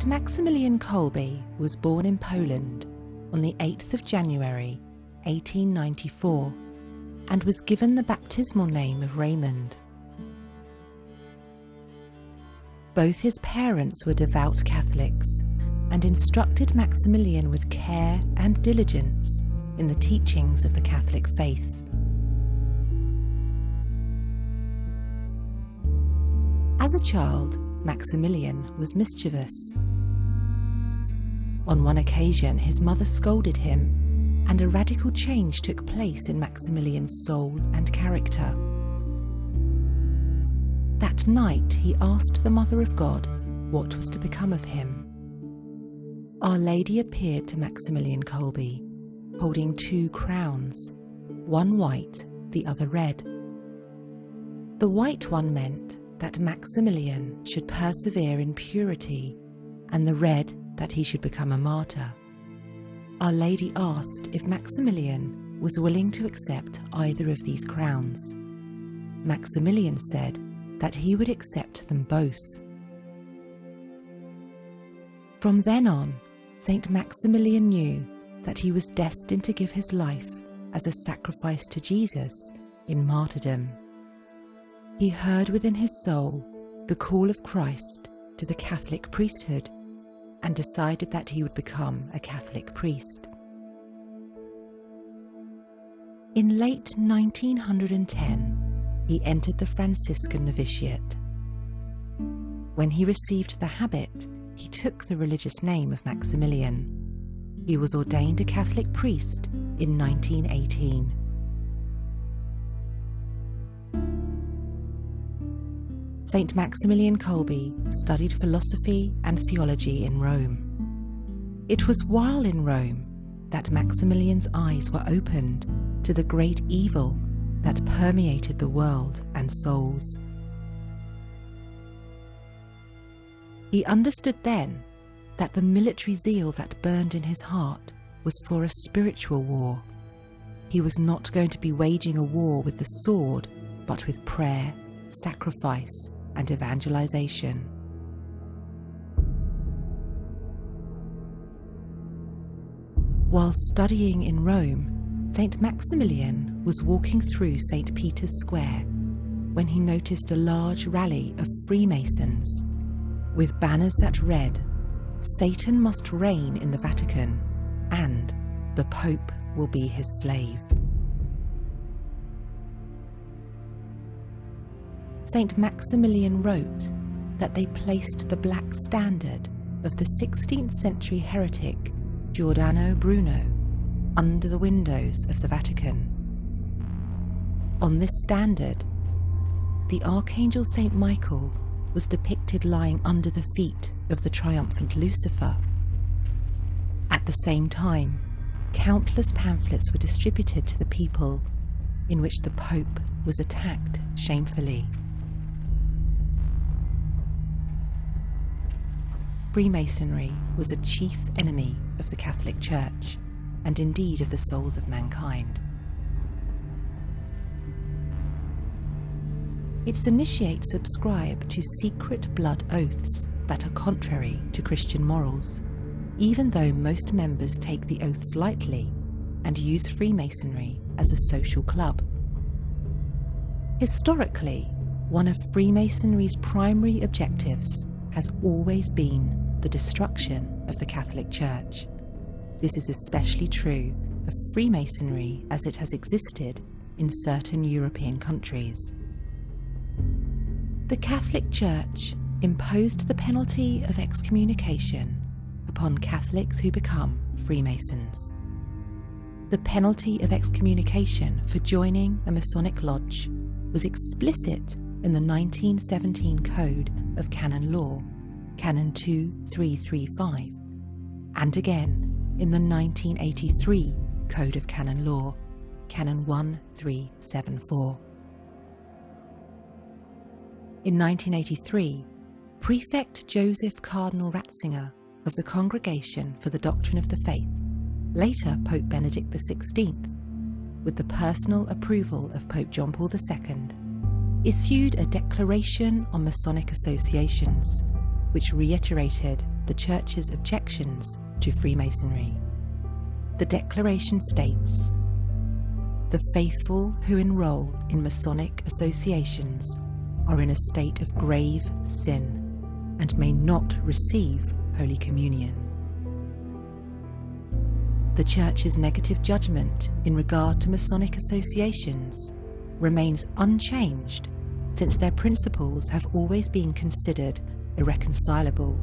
Saint Maximilian Kolbe was born in Poland on the 8th of January 1894 and was given the baptismal name of Raymond. Both his parents were devout Catholics and instructed Maximilian with care and diligence in the teachings of the Catholic faith. As a child, Maximilian was mischievous. On one occasion, his mother scolded him, and a radical change took place in Maximilian's soul and character. That night, he asked the Mother of God what was to become of him. Our Lady appeared to Maximilian Kolbe, holding 2 crowns, one white, the other red. The white one meant that Maximilian should persevere in purity, and the red that he should become a martyr. Our Lady asked if Maximilian was willing to accept either of these crowns. Maximilian said that he would accept them both. From then on, Saint Maximilian knew that he was destined to give his life as a sacrifice to Jesus in martyrdom. He heard within his soul the call of Christ to the Catholic priesthood and decided that he would become a Catholic priest. In late 1910, he entered the Franciscan novitiate. When he received the habit, he took the religious name of Maximilian. He was ordained a Catholic priest in 1918. Saint Maximilian Kolbe studied philosophy and theology in Rome. It was while in Rome that Maximilian's eyes were opened to the great evil that permeated the world and souls. He understood then that the military zeal that burned in his heart was for a spiritual war. He was not going to be waging a war with the sword, but with prayer, sacrifice, and evangelization. While studying in Rome, Saint Maximilian was walking through St. Peter's Square when he noticed a large rally of Freemasons with banners that read, "Satan must reign in the Vatican, and the Pope will be his slave." Saint Maximilian wrote that they placed the black standard of the 16th century heretic Giordano Bruno under the windows of the Vatican. On this standard, the Archangel Saint Michael was depicted lying under the feet of the triumphant Lucifer. At the same time, countless pamphlets were distributed to the people in which the Pope was attacked shamefully. Freemasonry was a chief enemy of the Catholic Church, and indeed of the souls of mankind. Its initiates subscribe to secret blood oaths that are contrary to Christian morals, even though most members take the oaths lightly and use Freemasonry as a social club. Historically, one of Freemasonry's primary objectives has always been the destruction of the Catholic Church. This is especially true of Freemasonry as it has existed in certain European countries. The Catholic Church imposed the penalty of excommunication upon Catholics who become Freemasons. The penalty of excommunication for joining a Masonic lodge was explicit in the 1917 Code of Canon Law, Canon 2335, and again in the 1983 Code of Canon Law, Canon 1374. In 1983, Prefect Joseph Cardinal Ratzinger of the Congregation for the Doctrine of the Faith, later Pope Benedict XVI, with the personal approval of Pope John Paul II, issued a declaration on Masonic associations, which reiterated the Church's objections to Freemasonry. The declaration states, "The faithful who enroll in Masonic associations are in a state of grave sin and may not receive Holy Communion." The Church's negative judgment in regard to Masonic associations remains unchanged, since their principles have always been considered irreconcilable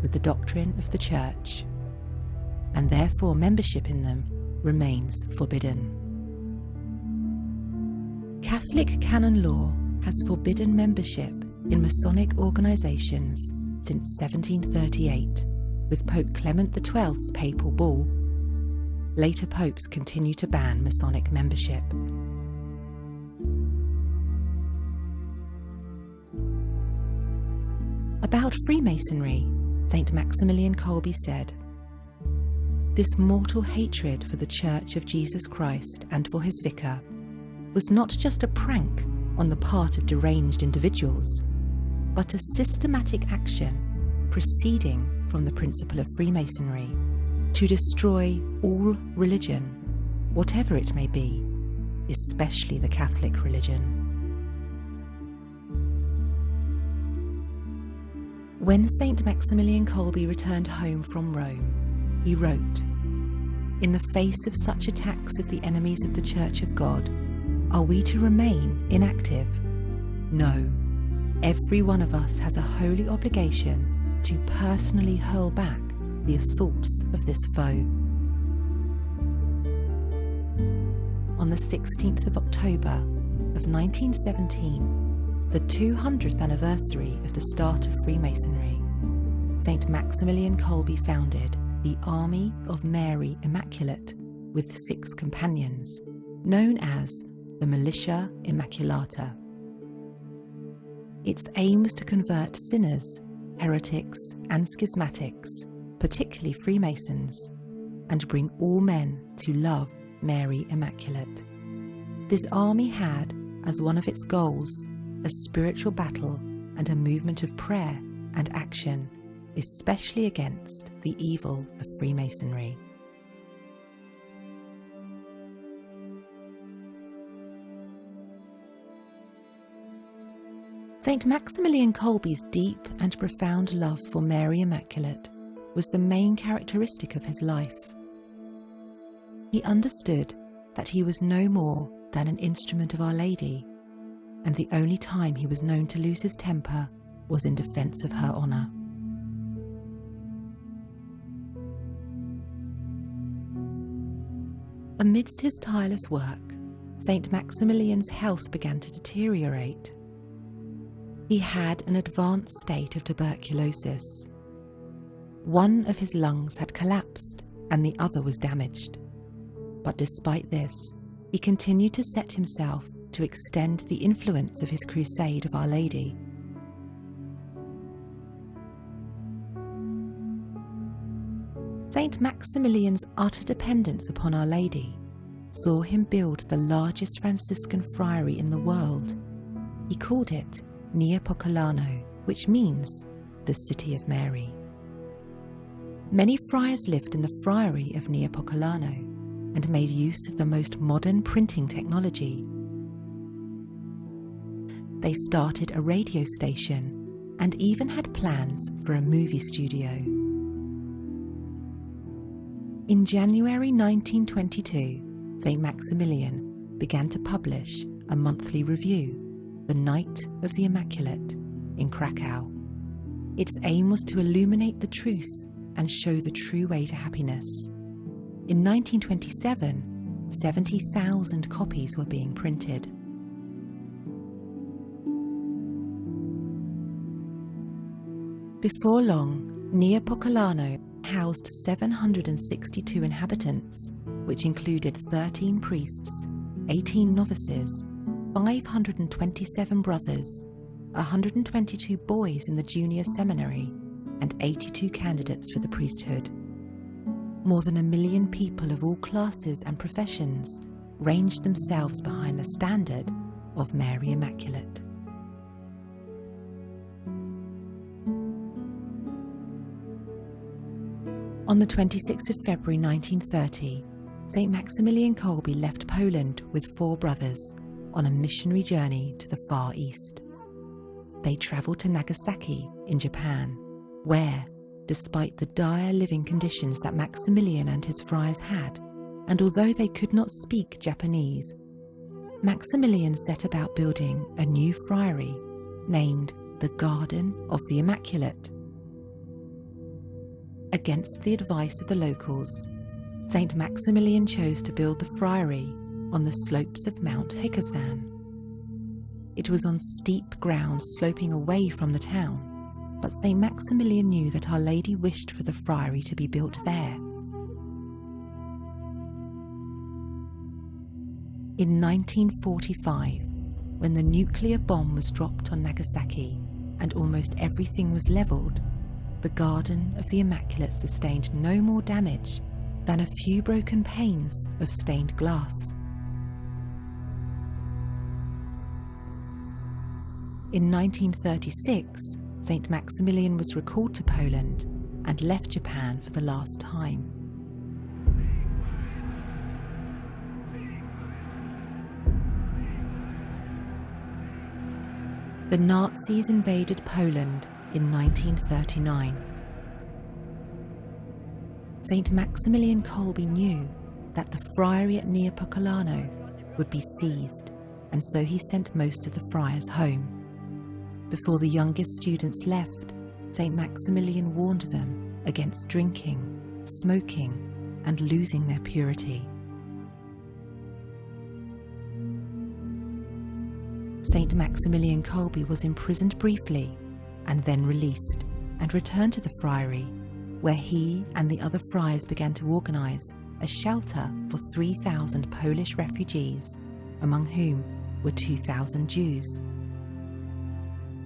with the doctrine of the Church, and therefore membership in them remains forbidden. Catholic canon law has forbidden membership in Masonic organizations since 1738, with Pope Clement XII's papal bull. Later popes continue to ban Masonic membership. About Freemasonry, St. Maximilian Kolbe said, "This mortal hatred for the Church of Jesus Christ and for his vicar was not just a prank on the part of deranged individuals, but a systematic action proceeding from the principle of Freemasonry to destroy all religion, whatever it may be, especially the Catholic religion." When St. Maximilian Kolbe returned home from Rome, he wrote, "In the face of such attacks of the enemies of the Church of God, are we to remain inactive? No, every one of us has a holy obligation to personally hurl back the assaults of this foe." On the 16th of October of 1917, the 200th anniversary of the start of Freemasonry, St. Maximilian Kolbe founded the Army of Mary Immaculate with 6 companions, known as the Militia Immaculata. Its aim was to convert sinners, heretics and schismatics, particularly Freemasons, and bring all men to love Mary Immaculate. This army had, as one of its goals, a spiritual battle and a movement of prayer and action, especially against the evil of Freemasonry. St. Maximilian Kolbe's deep and profound love for Mary Immaculate was the main characteristic of his life. He understood that he was no more than an instrument of Our Lady, and the only time he was known to lose his temper was in defense of her honor. Amidst his tireless work, St. Maximilian's health began to deteriorate. He had an advanced state of tuberculosis. One of his lungs had collapsed and the other was damaged. But despite this, he continued to set himself to extend the influence of his crusade of Our Lady. St. Maximilian's utter dependence upon Our Lady saw him build the largest Franciscan friary in the world. He called it Neapocolano, which means the City of Mary. Many friars lived in the friary of Neapocolano and made use of the most modern printing technology. They started a radio station and even had plans for a movie studio. In January 1922, St. Maximilian began to publish a monthly review, The Night of the Immaculate, in Krakow. Its aim was to illuminate the truth and show the true way to happiness. In 1927, 70,000 copies were being printed. Before long, Neapocolano housed 762 inhabitants, which included 13 priests, 18 novices, 527 brothers, 122 boys in the junior seminary, and 82 candidates for the priesthood. More than 1 million people of all classes and professions ranged themselves behind the standard of Mary Immaculate. On the 26th of February 1930, St. Maximilian Kolbe left Poland with 4 brothers on a missionary journey to the Far East. They travelled to Nagasaki in Japan, where, despite the dire living conditions that Maximilian and his friars had, and although they could not speak Japanese, Maximilian set about building a new friary named the Garden of the Immaculate. Against the advice of the locals, St. Maximilian chose to build the friary on the slopes of Mount Hikasan. It was on steep ground sloping away from the town, but St. Maximilian knew that Our Lady wished for the friary to be built there. In 1945, when the nuclear bomb was dropped on Nagasaki and almost everything was levelled, the Garden of the Immaculate sustained no more damage than a few broken panes of stained glass. In 1936, St. Maximilian was recalled to Poland and left Japan for the last time. The Nazis invaded Poland in 1939. St. Maximilian Kolbe knew that the friary at Neopokolano would be seized, and so he sent most of the friars home. Before the youngest students left, St. Maximilian warned them against drinking, smoking, and losing their purity. St. Maximilian Kolbe was imprisoned briefly and then released and returned to the friary, where he and the other friars began to organize a shelter for 3,000 Polish refugees, among whom were 2,000 Jews.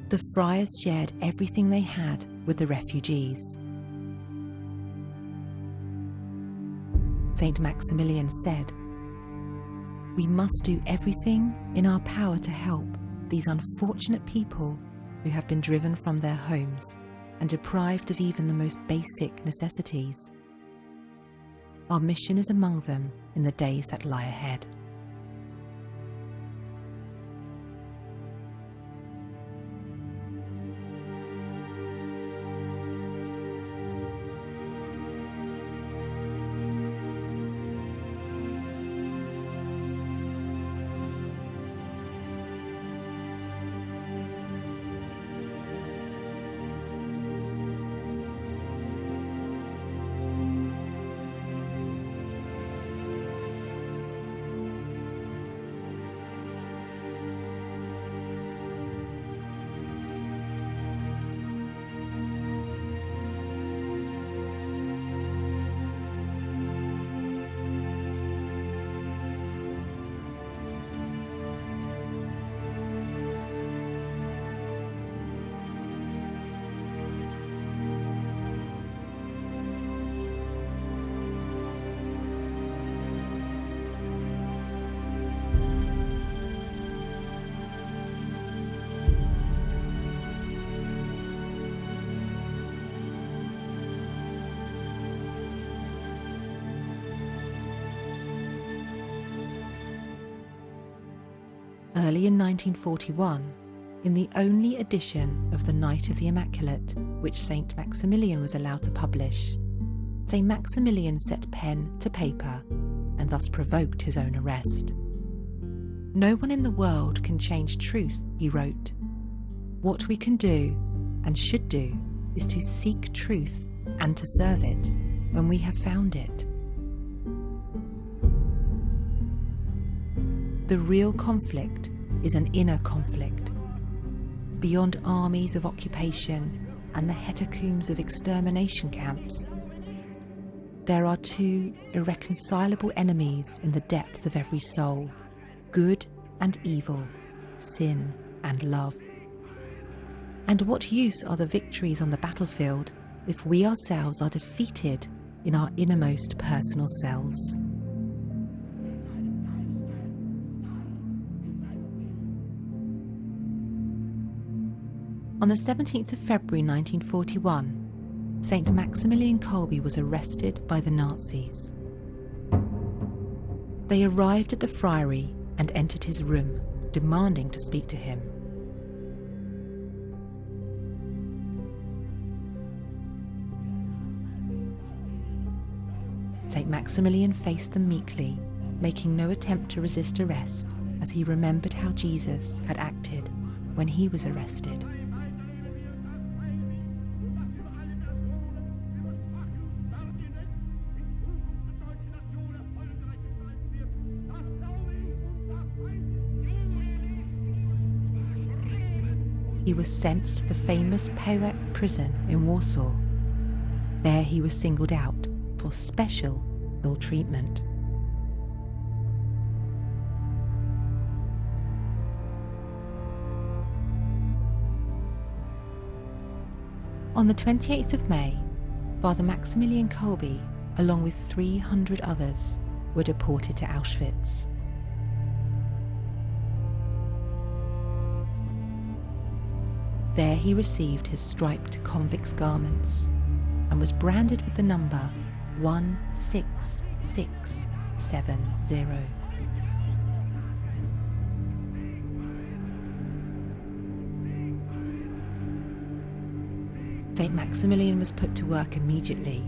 The friars shared everything they had with the refugees. St. Maximilian said, "We must do everything in our power to help these unfortunate people who have been driven from their homes and deprived of even the most basic necessities. Our mission is among them in the days that lie ahead." Early in 1941, in the only edition of the Night of the Immaculate which St. Maximilian was allowed to publish, St. Maximilian set pen to paper and thus provoked his own arrest. "No one in the world can change truth," he wrote. "What we can do and should do is to seek truth and to serve it when we have found it." The real conflict is an inner conflict. Beyond armies of occupation and the hecatombs of extermination camps, there are 2 irreconcilable enemies in the depth of every soul: good and evil, sin and love. And what use are the victories on the battlefield if we ourselves are defeated in our innermost personal selves? On the 17th of February 1941, St. Maximilian Kolbe was arrested by the Nazis. They arrived at the friary and entered his room, demanding to speak to him. St. Maximilian faced them meekly, making no attempt to resist arrest, as he remembered how Jesus had acted when he was arrested. He was sent to the famous Pełek prison in Warsaw. There he was singled out for special ill treatment. On the 28th of May, Father Maximilian Kolbe, along with 300 others, were deported to Auschwitz. There he received his striped convict's garments and was branded with the number 16670. St. Maximilian was put to work immediately,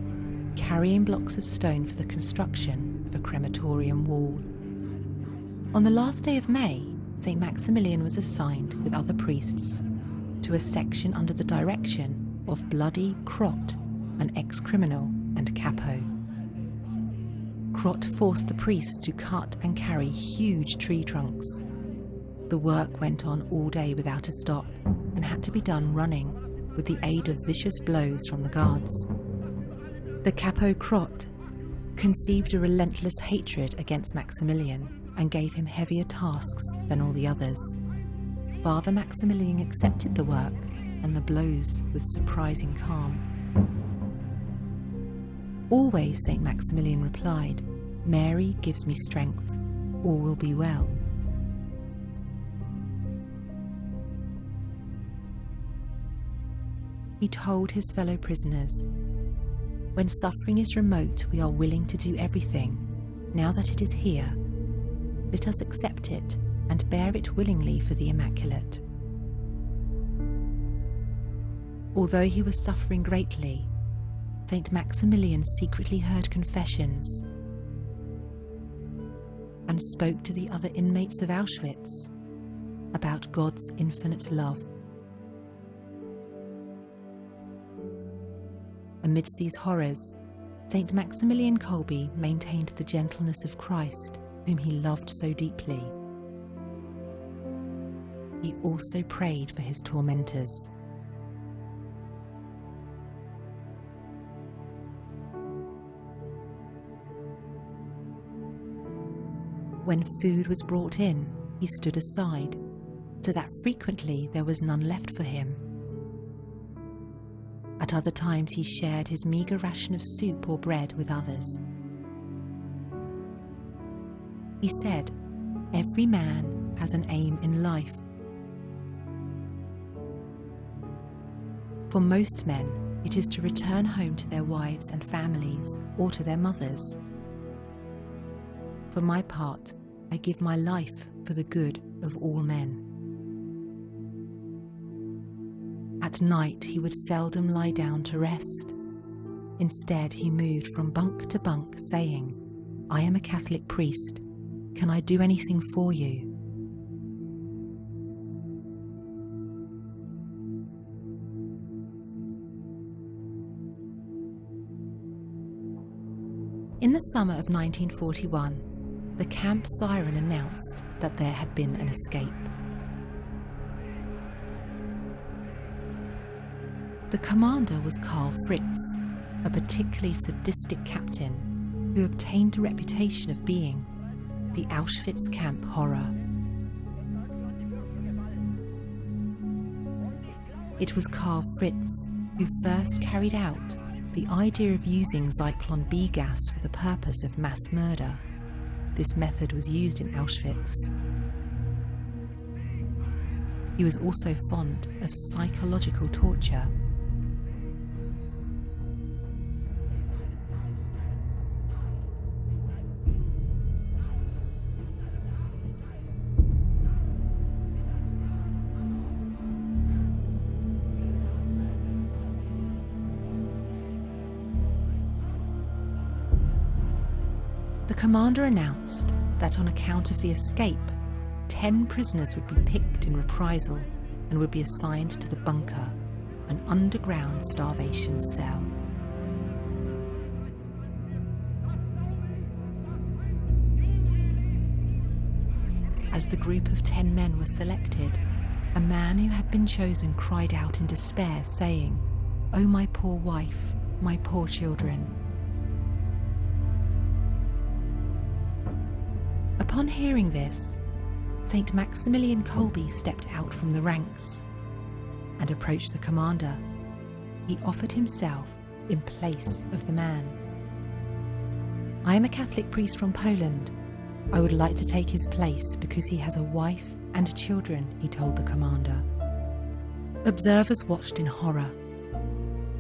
carrying blocks of stone for the construction of a crematorium wall. On the last day of May, St. Maximilian was assigned with other priests to a section under the direction of Bloody Krot, an ex-criminal and capo. Krot forced the priests to cut and carry huge tree trunks. The work went on all day without a stop and had to be done running, with the aid of vicious blows from the guards. The capo Krot conceived a relentless hatred against Maximilian and gave him heavier tasks than all the others. Father Maximilian accepted the work and the blows with surprising calm. "Always," St. Maximilian replied, "Mary gives me strength. All will be well." He told his fellow prisoners, "When suffering is remote, we are willing to do everything. Now that it is here, let us accept it and bear it willingly for the Immaculate." Although he was suffering greatly, St. Maximilian secretly heard confessions and spoke to the other inmates of Auschwitz about God's infinite love. Amidst these horrors, St. Maximilian Kolbe maintained the gentleness of Christ, whom he loved so deeply. He also prayed for his tormentors. When food was brought in, he stood aside, so that frequently there was none left for him. At other times he shared his meagre ration of soup or bread with others. He said, "Every man has an aim in life. For most men, it is to return home to their wives and families or to their mothers. For my part, I give my life for the good of all men." At night he would seldom lie down to rest. Instead he moved from bunk to bunk saying, "I am a Catholic priest. Can I do anything for you?" In the summer of 1941, the camp siren announced that there had been an escape. The commander was Karl Fritz, a particularly sadistic captain who obtained a reputation of being the Auschwitz camp horror. It was Karl Fritz who first carried out the idea of using Zyklon B gas for the purpose of mass murder. This method was used in Auschwitz. He was also fond of psychological torture. commander announced that on account of the escape, 10 prisoners would be picked in reprisal and would be assigned to the bunker, an underground starvation cell. As the group of 10 men were selected, a man who had been chosen cried out in despair, saying, "Oh, my poor wife, my poor children." Upon hearing this, St. Maximilian Kolbe stepped out from the ranks and approached the commander. He offered himself in place of the man. "I am a Catholic priest from Poland. I would like to take his place because he has a wife and children," he told the commander. Observers watched in horror.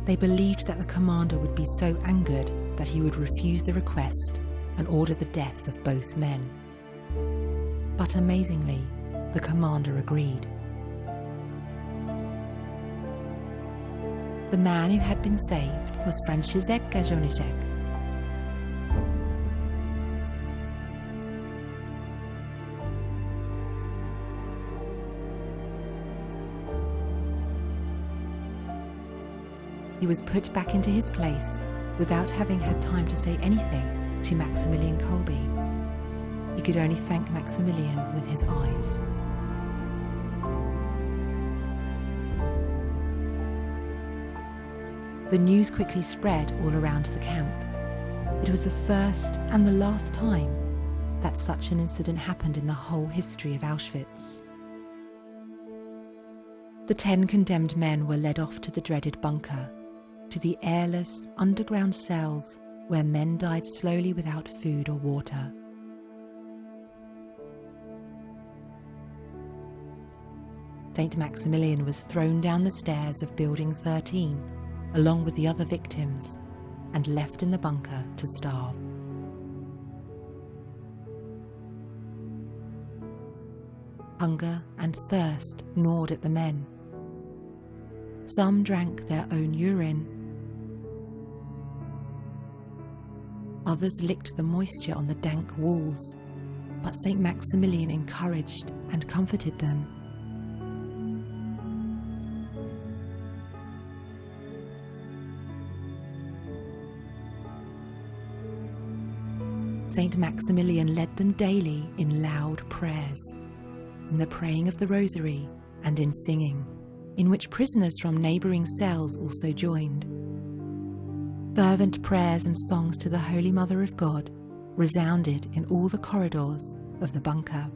They believed that the commander would be so angered that he would refuse the request and order the death of both men. But amazingly, the commander agreed. The man who had been saved was Franciszek Gajoniczek. He was put back into his place without having had time to say anything to Maximilian Kolbe. He could only thank Maximilian with his eyes. The news quickly spread all around the camp. It was the first and the last time that such an incident happened in the whole history of Auschwitz. The 10 condemned men were led off to the dreaded bunker, to the airless underground cells where men died slowly without food or water. St. Maximilian was thrown down the stairs of Building 13 along with the other victims and left in the bunker to starve. Hunger and thirst gnawed at the men. Some drank their own urine. Others licked the moisture on the dank walls, but St. Maximilian encouraged and comforted them. St. Maximilian led them daily in loud prayers, in the praying of the Rosary and in singing, in which prisoners from neighbouring cells also joined. Fervent prayers and songs to the Holy Mother of God resounded in all the corridors of the bunker.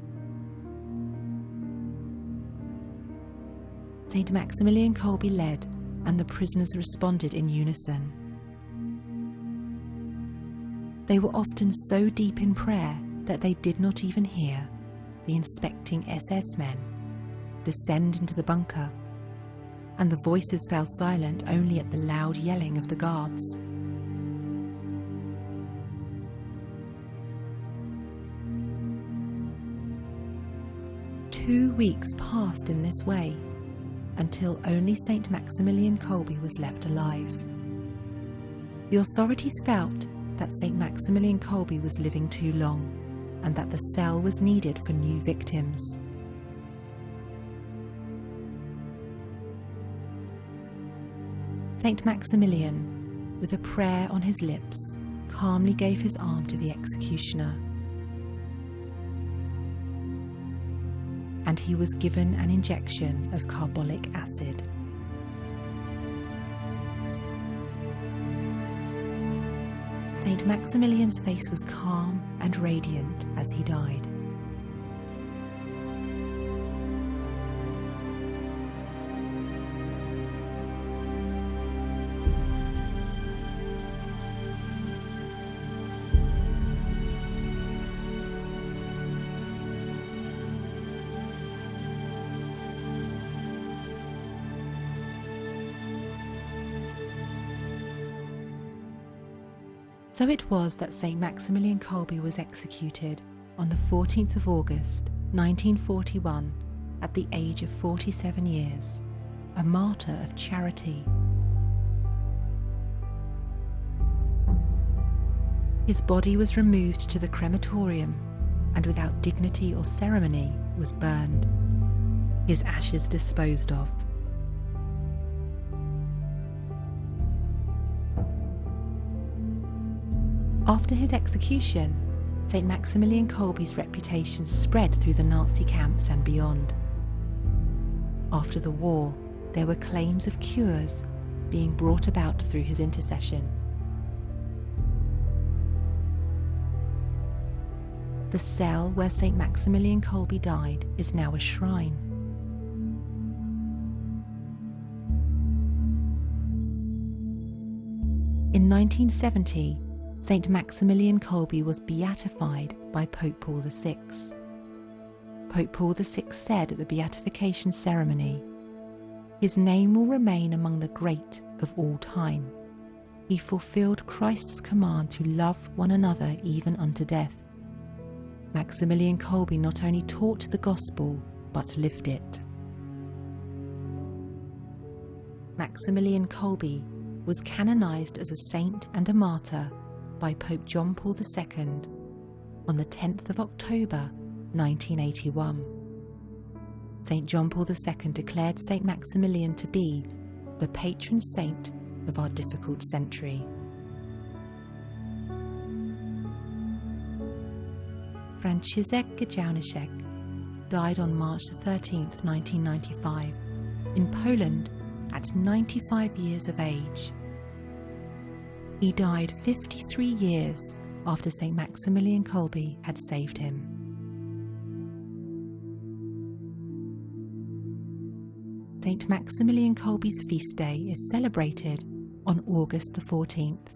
St. Maximilian Kolbe led, and the prisoners responded in unison. They were often so deep in prayer that they did not even hear the inspecting SS men descend into the bunker, and the voices fell silent only at the loud yelling of the guards. Two weeks passed in this way, until only St. Maximilian Kolbe was left alive. The authorities felt that St. Maximilian Kolbe was living too long, and that the cell was needed for new victims. St. Maximilian, with a prayer on his lips, calmly gave his arm to the executioner, and he was given an injection of carbolic acid. St. Maximilian's face was calm and radiant as he died. So it was that St. Maximilian Kolbe was executed on the 14th of August 1941 at the age of 47 years, a martyr of charity. His body was removed to the crematorium and without dignity or ceremony was burned, his ashes disposed of. After his execution, St. Maximilian Kolbe's reputation spread through the Nazi camps and beyond. After the war, there were claims of cures being brought about through his intercession. The cell where St. Maximilian Kolbe died is now a shrine. In 1970, St. Maximilian Kolbe was beatified by Pope Paul VI. Pope Paul VI said at the beatification ceremony, "His name will remain among the great of all time. He fulfilled Christ's command to love one another even unto death." Maximilian Kolbe not only taught the gospel, but lived it. Maximilian Kolbe was canonized as a saint and a martyr by Pope John Paul II on the 10th of October 1981. St. John Paul II declared St. Maximilian to be the patron saint of our difficult century. Franciszek Gajowniczek died on March 13, 1995, in Poland at 95 years of age. He died 53 years after St. Maximilian Kolbe had saved him. St. Maximilian Kolbe's feast day is celebrated on August the 14th.